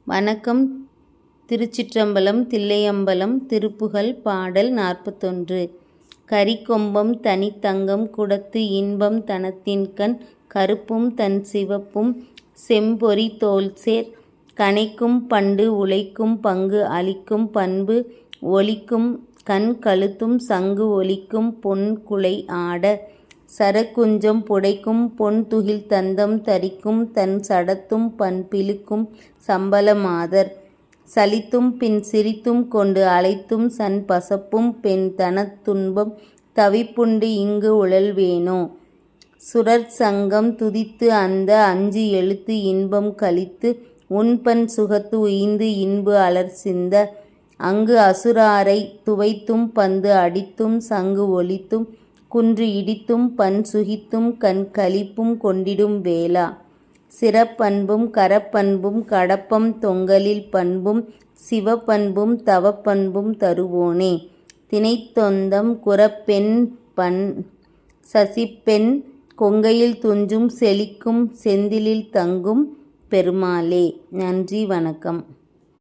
வணக்கம். திருச்சிற்றம்பலம். தில்லையம்பலம். திருப்புகழ் பாடல் 41. கரிக்கொம்பம் தனித்தங்கம் குடத்து இன்பம் தனத்தின்கண் கருப்பும் தன் சிவப்பும் செம்பொறி தோல்சேர் கணைக்கும் பண்டு உழைக்கும் பங்கு அளிக்கும் பண்பு ஒலிக்கும் கண் கழுத்தும் சங்கு ஒலிக்கும் பொன்குழை ஆட சரக்குஞ்சம் புடைக்கும் பொன் துகில் தந்தம் தரிக்கும் தன் சடத்தும் பண்பிழுக்கும் சம்பல மாதர் சலித்தும் பின் சிரித்தும் கொண்டு அழைத்தும் சன் பசப்பும் பெண் தனத் துன்பம் தவிப்புண்டு இங்கு உழல்வேனோ சுரர் சங்கம் துதித்து அந்த அஞ்சு எழுத்து இன்பம் கழித்து உண்பன் சுகத்து உய்ந்து இன்பு அலர் சிந்த அங்கு அசுராரை துவைத்தும் பந்து அடித்தும் சங்கு ஒலித்தும் குன்று இடித்தும் பண் சுகித்தும் கண் களிப்பும் கொண்டிடும் வேளா சிறப்பண்பும் கரப்பண்பும் கடப்பம் தொங்கலில் பண்பும் சிவப்பண்பும் தவப்பண்பும் தருவோனே தினைத்தொந்தம் குரப்பெண் பண் சசிப்பெண் கொங்கையில் துஞ்சும் செழிக்கும் செந்திலில் தங்கும் பெருமாளே. நன்றி. வணக்கம்.